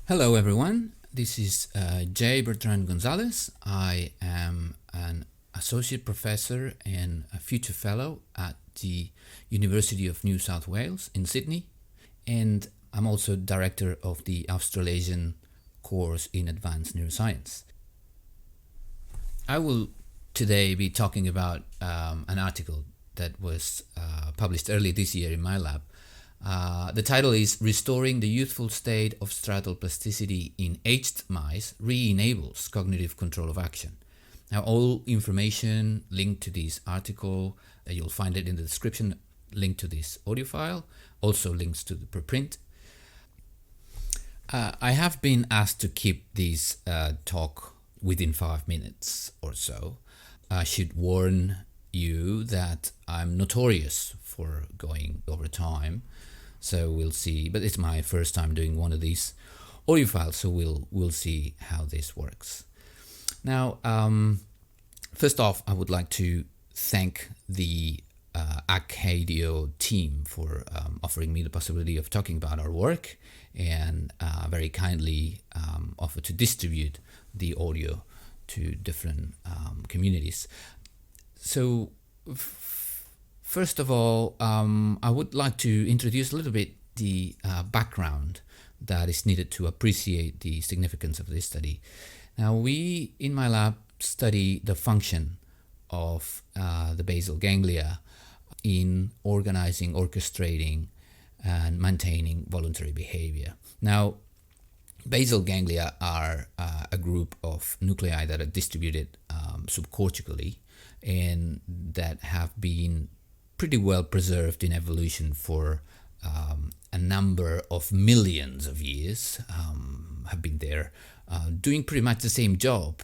Hello, everyone. This is Jay Bertrand Gonzalez. I am an associate professor and a future fellow at the University of New South Wales in Sydney, and I'm also director of the Australasian course in advanced neuroscience. I will today be talking about an article that was published early this year in my lab. The title is Restoring the Youthful State of Striatal Plasticity in Aged Mice Re-enables Cognitive Control of Action. Now, all information linked to this article, you'll find it in the description, link to this audio file, also links to the preprint. I have been asked to keep this talk within 5 minutes or so. I should warn you that I'm notorious for going over time, so we'll see. But it's my first time doing one of these audio files, so we'll see how this works. Now, first off, I would like to thank the Acadio team for offering me the possibility of talking about our work and very kindly offer to distribute the audio to different communities. So first of all, I would like to introduce a little bit the background that is needed to appreciate the significance of this study. Now, we in my lab study the function of the basal ganglia in organizing, orchestrating, and maintaining voluntary behavior. Now, basal ganglia are a group of nuclei that are distributed subcortically and that have been pretty well preserved in evolution for a number of millions of years, have been there doing pretty much the same job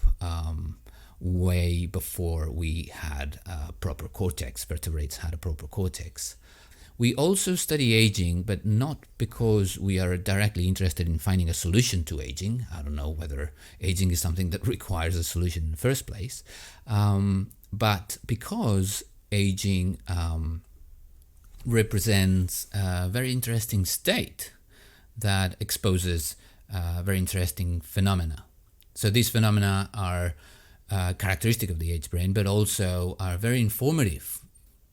way before we had a proper cortex. Vertebrates had a proper cortex. We also study aging, but not because we are directly interested in finding a solution to aging. I don't know whether aging is something that requires a solution in the first place, but because aging represents a very interesting state that exposes very interesting phenomena. So these phenomena are characteristic of the aged brain, but also are very informative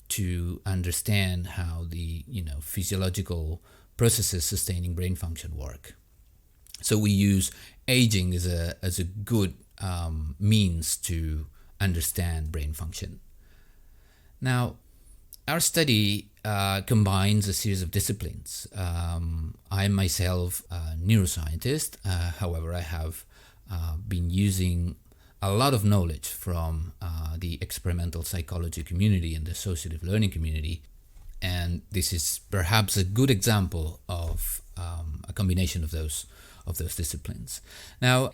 to understand how the physiological processes sustaining brain function work. So we use aging as a good means to understand brain function. Now, our study combines a series of disciplines. I am myself a neuroscientist. However, I have been using a lot of knowledge from the experimental psychology community and the associative learning community. And this is perhaps a good example of a combination of those disciplines. Now,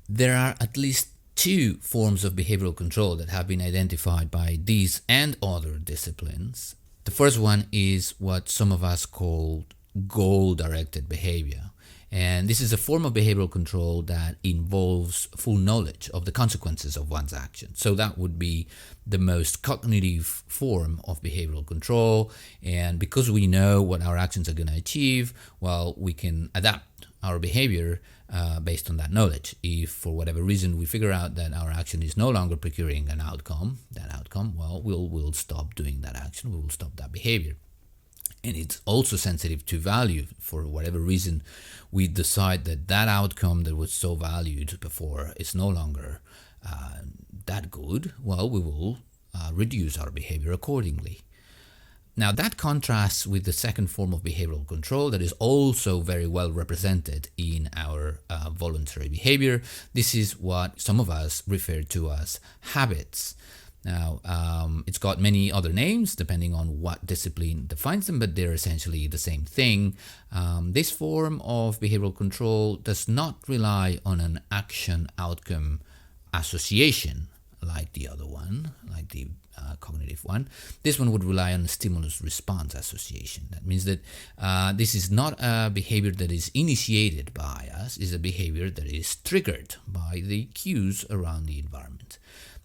there are at least two forms of behavioral control that have been identified by these and other disciplines. The first one is what some of us call goal-directed behavior. And this is a form of behavioral control that involves full knowledge of the consequences of one's action. So that would be the most cognitive form of behavioral control. And because we know what our actions are going to achieve, well, we can adapt our behavior based on that knowledge. If for whatever reason we figure out that our action is no longer procuring an outcome, well, we'll stop doing that action. We will stop that behavior. And it's also sensitive to value. For whatever reason, we decide that that outcome that was so valued before is no longer that good, well, we will reduce our behavior accordingly. Now, that contrasts with the second form of behavioral control that is also very well represented in our voluntary behavior. This is what some of us refer to as habits. Now, it's got many other names depending on what discipline defines them, but they're essentially the same thing. This form of behavioral control does not rely on an action-outcome association like the other one, like the cognitive one. This one would rely on a stimulus-response association. That means that this is not a behavior that is initiated by us, it's a behavior that is triggered by the cues around the environment.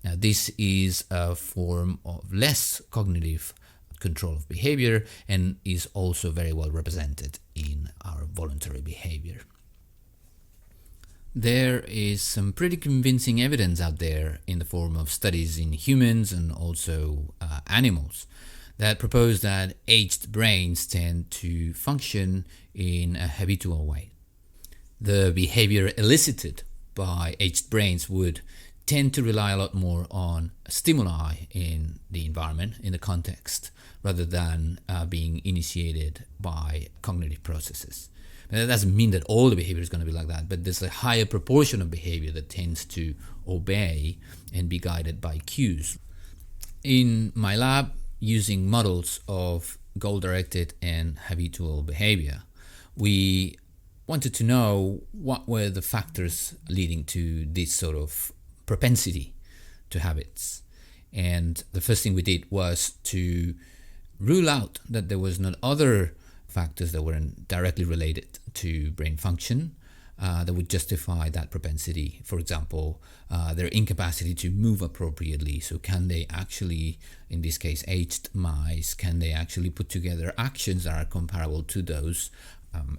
Now, this is a form of less cognitive control of behavior and is also very well represented in our voluntary behavior. there is some pretty convincing evidence out there in the form of studies in humans and also animals that propose that aged brains tend to function in a habitual way. The behavior elicited by aged brains would tend to rely a lot more on stimuli in the environment, in the context, rather than being initiated by cognitive processes. Now, that doesn't mean that all the behavior is going to be like that, but there's a higher proportion of behavior that tends to obey and be guided by cues. In my lab, using models of goal-directed and habitual behavior, we wanted to know what were the factors leading to this sort of propensity to habits. And the first thing we did was to rule out that there was not other factors that weren't directly related to brain function that would justify that propensity. For example, their incapacity to move appropriately. So can they actually, in this case aged mice, can they actually put together actions that are comparable to those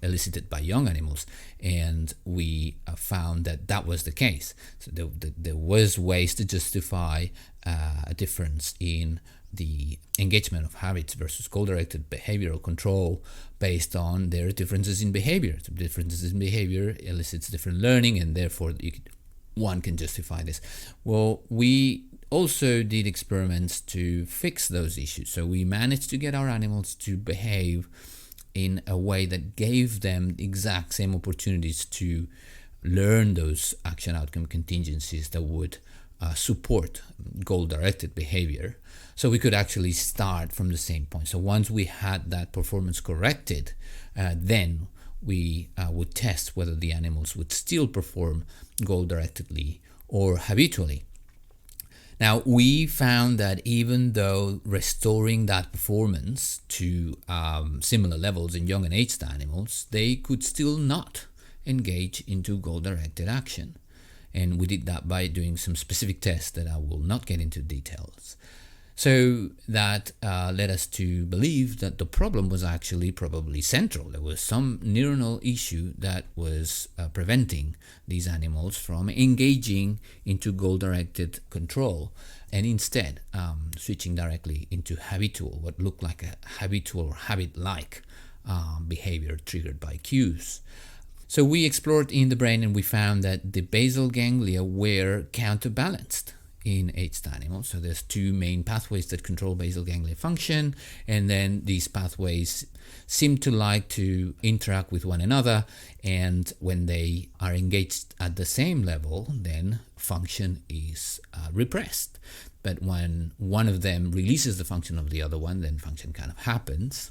elicited by young animals? And we found that that was the case. So there was ways to justify a difference in the engagement of habits versus goal-directed behavioral control based on their differences in behavior. So differences in behavior elicits different learning, and therefore one can justify this. Well, we also did experiments to fix those issues. So we managed to get our animals to behave in a way that gave them the exact same opportunities to learn those action outcome contingencies that would support goal-directed behavior. So we could actually start from the same point. So once we had that performance corrected, then we would test whether the animals would still perform goal-directedly or habitually. Now, we found that even though restoring that performance to similar levels in young and aged animals, they could still not engage into goal-directed action. And we did that by doing some specific tests that I will not get into details. So that led us to believe that the problem was actually probably central. There was some neuronal issue that was preventing these animals from engaging into goal-directed control, and instead switching directly into habitual, what looked like a habitual or habit-like behavior triggered by cues. So we explored in the brain, and we found that the basal ganglia were counterbalanced in aged animals. So there's two main pathways that control basal ganglia function, and then these pathways seem to like to interact with one another, and when they are engaged at the same level, then function is repressed. But when one of them releases the function of the other one, then function kind of happens.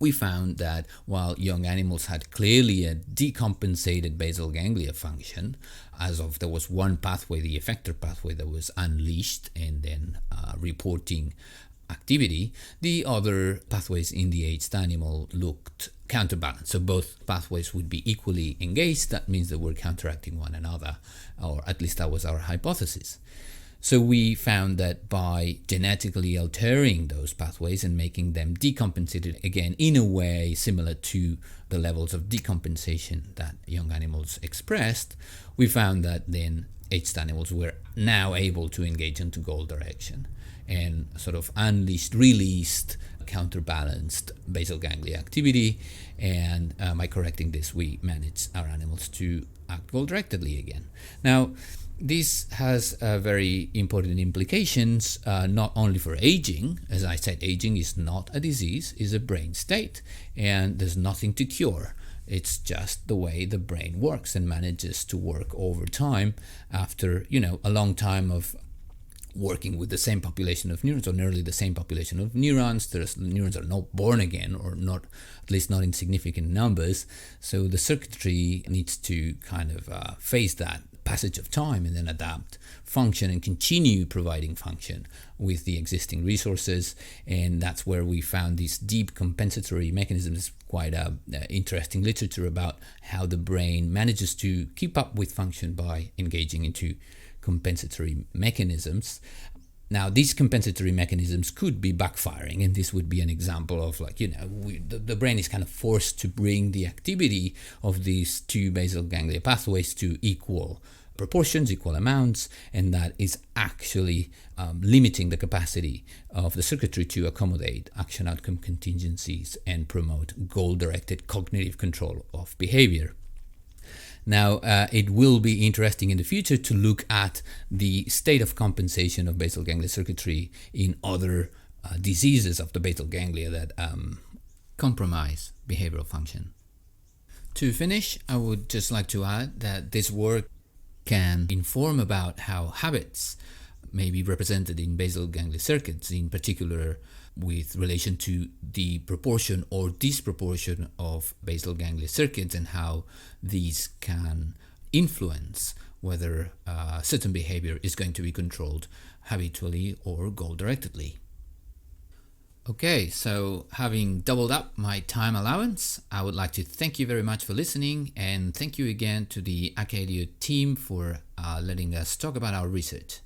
We found that while young animals had clearly a decompensated basal ganglia function, as of there was one pathway, the effector pathway, that was unleashed and then reporting activity, the other pathways in the aged animal looked counterbalanced. So both pathways would be equally engaged. That means that we're counteracting one another, or at least that was our hypothesis. So we found that by genetically altering those pathways and making them decompensated again in a way similar to the levels of decompensation that young animals expressed, we found that then aged animals were now able to engage into goal direction and sort of released, counterbalanced basal ganglia activity. And by correcting this, we managed our animals to act goal-directedly again. Now, this has very important implications, not only for aging. As I said, aging is not a disease, it's a brain state, and there's nothing to cure. It's just the way the brain works and manages to work over time after, a long time of working with the same population of neurons, or nearly the same population of neurons. The neurons are not born again, or not, at least not in significant numbers. So the circuitry needs to kind of face that passage of time and then adapt function and continue providing function with the existing resources. And that's where we found these deep compensatory mechanisms. Quite interesting literature about how the brain manages to keep up with function by engaging into compensatory mechanisms. Now, these compensatory mechanisms could be backfiring, and this would be an example of the brain is kind of forced to bring the activity of these two basal ganglia pathways to equal proportions, equal amounts, and that is actually limiting the capacity of the circuitry to accommodate action outcome contingencies and promote goal-directed cognitive control of behavior. Now, it will be interesting in the future to look at the state of compensation of basal ganglia circuitry in other diseases of the basal ganglia that compromise behavioral function. To finish, I would just like to add that this work can inform about how habits may be represented in basal ganglia circuits, in particular with relation to the proportion or disproportion of basal ganglia circuits and how these can influence whether certain behavior is going to be controlled habitually or goal-directedly. Okay, so having doubled up my time allowance, I would like to thank you very much for listening, and thank you again to the Acadio team for letting us talk about our research.